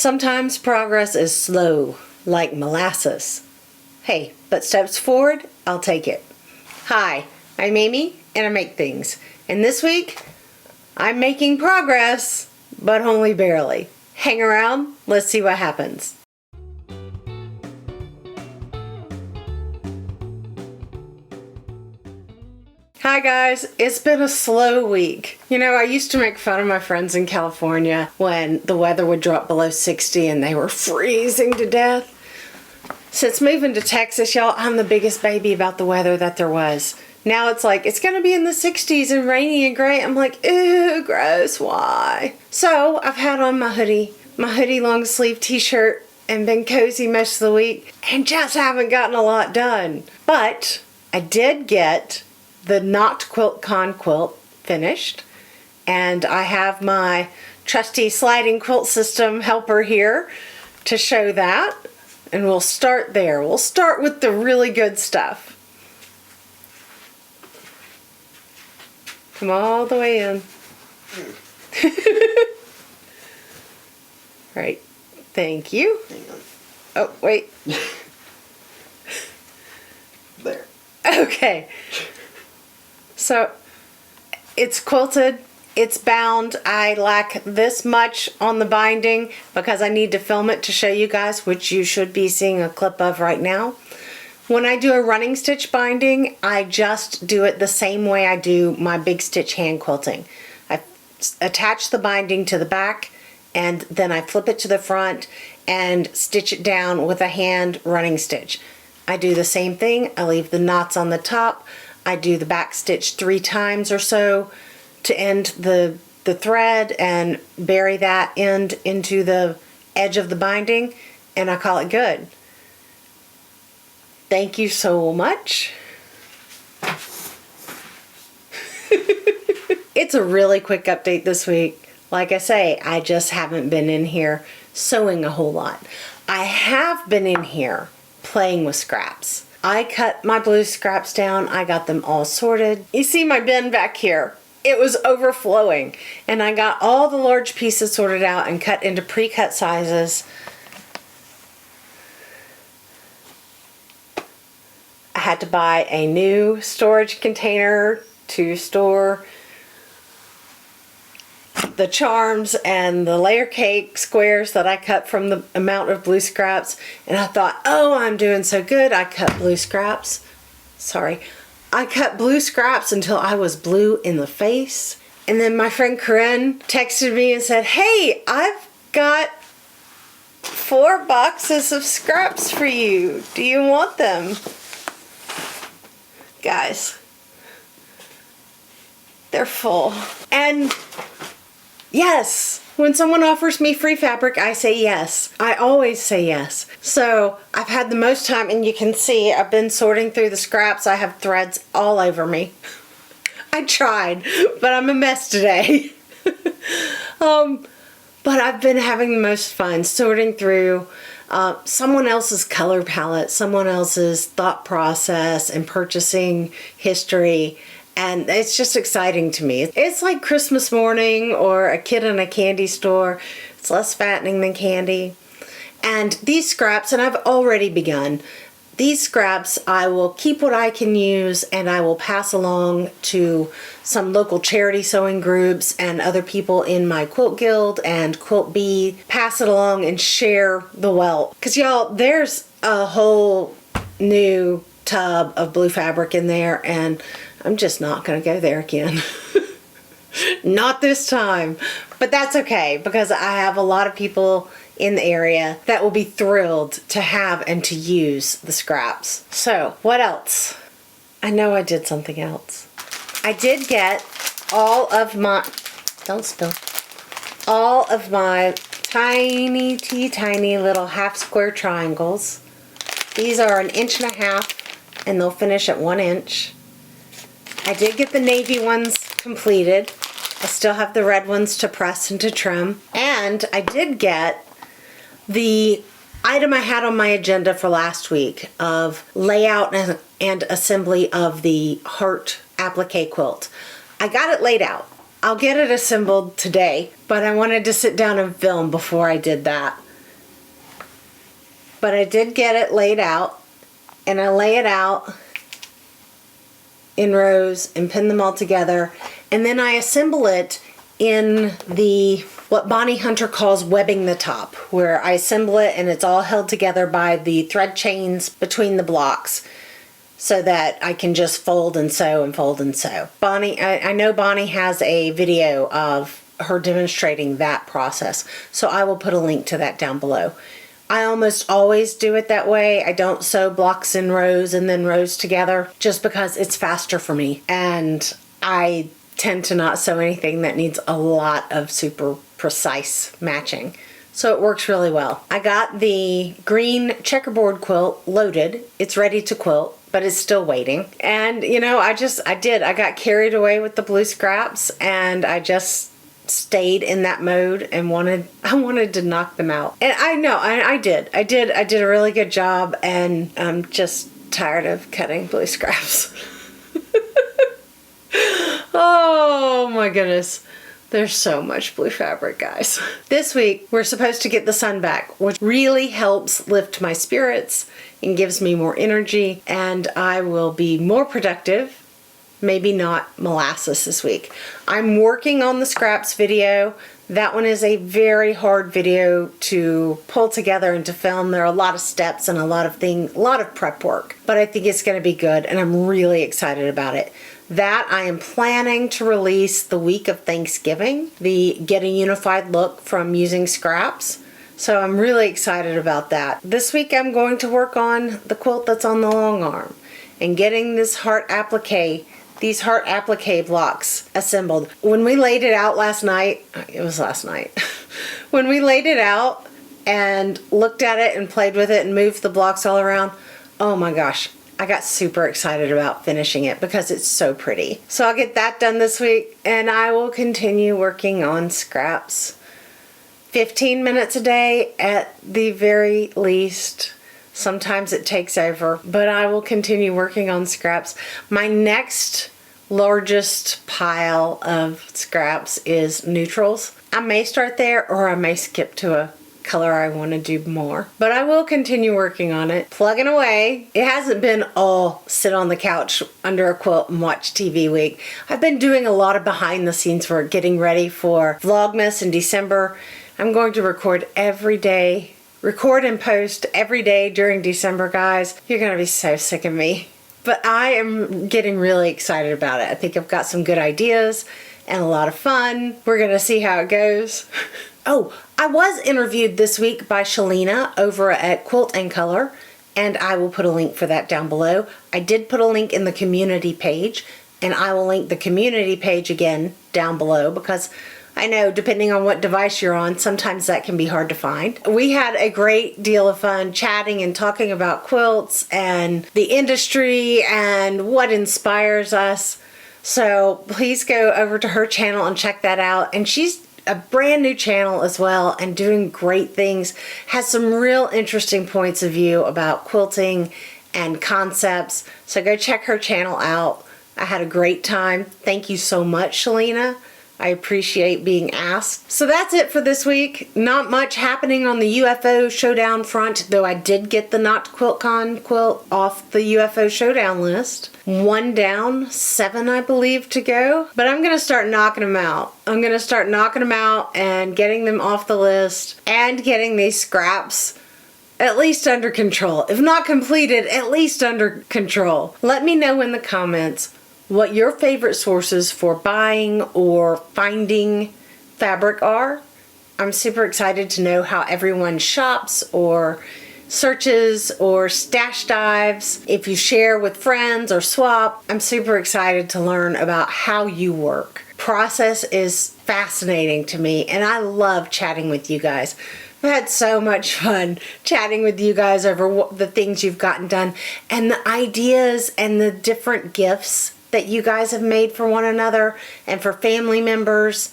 Sometimes progress is slow, like molasses. Hey, but steps forward, I'll take it. Hi, I'm Amy, and I make things. And this week, I'm making progress, but only barely. Hang around, let's see what happens. Hi guys, it's been a slow week. You know, I used to make fun of my friends in California when the weather would drop below 60 and they were freezing to death. Since moving to Texas, y'all, I'm the biggest baby about the weather that there was. Now it's like, it's gonna be in the 60s and rainy and gray. I'm like, ew, gross, why? So I've had on my hoodie long sleeve t-shirt and been cozy most of the week and just haven't gotten a lot done. But I did get the Knot Quilt Con quilt finished, and I have my trusty sliding quilt system helper here to show that, and we'll start there. We'll start with the really good stuff. Come all the way in. Right, thank you. Hang on. Oh, wait. There. Okay. So it's quilted, it's bound. I lack this much on the binding because I need to film it to show you guys, which you should be seeing a clip of right now. When I do a running stitch binding, I just do it the same way I do my big stitch hand quilting. I attach the binding to the back and then I flip it to the front and stitch it down with a hand running stitch. I do the same thing. I leave the knots on the top. I do the back stitch 3 times or so to end the thread and bury that end into the edge of the binding, and I call it good. Thank you so much. It's a really quick update this week. Like I say, I just haven't been in here sewing a whole lot. I have been in here playing with scraps. I cut my blue scraps down. I got them all sorted. You see my bin back here. It was overflowing. And I got all the large pieces sorted out and cut into pre-cut sizes. I had to buy a new storage container to store the charms and the layer cake squares that I cut from the amount of blue scraps, and I thought, oh, I'm doing so good. I cut blue scraps. Sorry. I cut blue scraps until I was blue in the face. And then my friend Corinne texted me and said, hey, I've got 4 boxes of scraps for you. Do you want them? Guys, they're full. And yes, when someone offers me free fabric, I say yes. I always say yes. So I've had the most time, and you can see I've been sorting through the scraps. I have threads all over me. I tried, but I'm a mess today. But I've been having the most fun sorting through someone else's color palette, someone else's thought process and purchasing history. And it's just exciting to me. It's like Christmas morning or a kid in a candy store. It's less fattening than candy. And these scraps, and I've already begun, these scraps I will keep what I can use and I will pass along to some local charity sewing groups and other people in my quilt guild and quilt bee. Pass it along and share the wealth. Because y'all, there's a whole new tub of blue fabric in there, and I'm just not going to go there again. Not this time. But that's okay, because I have a lot of people in the area that will be thrilled to have and to use the scraps. So, what else? I know I did something else. I did get all of my, don't spill, all of my tiny, teeny little half square triangles. These are 1.5 inches and they'll finish at 1 inch. I did get the navy ones completed. I still have the red ones to press and to trim. And I did get the item I had on my agenda for last week of layout and assembly of the heart applique quilt. I got it laid out. I'll get it assembled today, but I wanted to sit down and film before I did that. but I did get it laid out, and I lay it out in rows and pin them all together, and then I assemble it in the what Bonnie Hunter calls webbing the top, where I assemble it and it's all held together by the thread chains between the blocks so that I can just fold and sew and fold and sew. Bonnie, I know Bonnie has a video of her demonstrating that process, so I will put a link to that down below. I almost always do it that way. I don't sew blocks in rows and then rows together just because it's faster for me, and I tend to not sew anything that needs a lot of super precise matching. So it works really well. I got the green checkerboard quilt loaded. It's ready to quilt, but it's still waiting. And you know, I got carried away with the blue scraps, and I just stayed in that mode and I wanted to knock them out. And I know, I did a really good job, and I'm just tired of cutting blue scraps. Oh my goodness. There's so much blue fabric, guys. This week, we're supposed to get the sun back, which really helps lift my spirits and gives me more energy, and I will be more productive. Maybe not molasses this week. I'm working on the scraps video. That one is a very hard video to pull together and to film. There are a lot of steps and a lot of prep work, but I think it's gonna be good, and I'm really excited about it. That I am planning to release the week of Thanksgiving, the Get a Unified Look from using scraps. So I'm really excited about that. This week I'm going to work on the quilt that's on the long arm and getting this heart applique, these heart applique blocks assembled. When we laid it out last night, it was last night, when we laid it out and looked at it and played with it and moved the blocks all around, oh my gosh, I got super excited about finishing it because it's so pretty. So I'll get that done this week, and I will continue working on scraps. 15 minutes a day at the very least. Sometimes it takes over, but I will continue working on scraps. My next largest pile of scraps is neutrals. I may start there, or I may skip to a color I want to do more, but I will continue working on it, plugging away. It hasn't been all sit on the couch under a quilt and watch TV week. I've been doing a lot of behind the scenes work, getting ready for Vlogmas in December. I'm going to record every day, record and post every day during December, guys. You're gonna be so sick of me, but I am getting really excited about it. I think I've got some good ideas and a lot of fun. We're gonna see how it goes. Oh, I was interviewed this week by Shalina over at Quilt and Color, and I will put a link for that down below. I did put a link in the community page, and I will link the community page again down below because I know depending on what device you're on, sometimes that can be hard to find. We had a great deal of fun chatting and talking about quilts and the industry and what inspires us. So please go over to her channel and check that out. And she's a brand new channel as well and doing great things. Has some real interesting points of view about quilting and concepts. So go check her channel out. I had a great time. Thank you so much, Shalina. I appreciate being asked. So that's it for this week. Not much happening on the UFO Showdown front, though I did get the Not QuiltCon quilt off the UFO Showdown list. 1 down, 7 I believe to go. But I'm gonna start knocking them out. I'm gonna start knocking them out and getting them off the list and getting these scraps at least under control. If not completed, at least under control. Let me know in the comments what your favorite sources for buying or finding fabric are. I'm super excited to know how everyone shops or searches or stash dives. If you share with friends or swap, I'm super excited to learn about how you work. Process is fascinating to me, and I love chatting with you guys. I've had so much fun chatting with you guys over the things you've gotten done and the ideas and the different gifts that you guys have made for one another and for family members.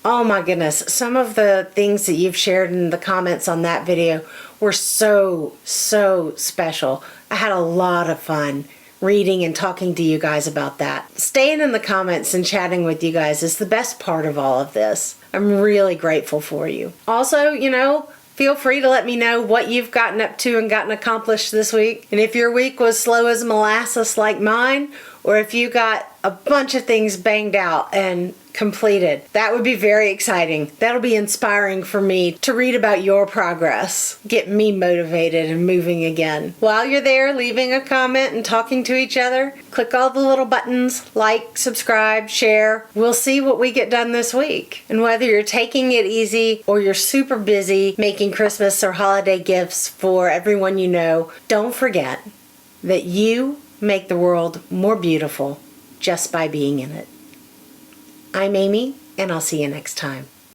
Oh my goodness, some of the things that you've shared in the comments on that video were so special. I had a lot of fun reading and talking to you guys about that. Staying in the comments and chatting with you guys is the best part of all of this. I'm really grateful for you. Also, you know, Feel free to let me know what you've gotten up to and gotten accomplished this week. And if your week was slow as molasses like mine, or if you got a bunch of things banged out and completed, that would be very exciting. That'll be inspiring for me to read about your progress. Get me motivated and moving again. While you're there leaving a comment and talking to each other, click all the little buttons, like, subscribe, share. We'll see what we get done this week. And whether you're taking it easy or you're super busy making Christmas or holiday gifts for everyone you know, don't forget that you make the world more beautiful just by being in it. I'm Amy, and I'll see you next time.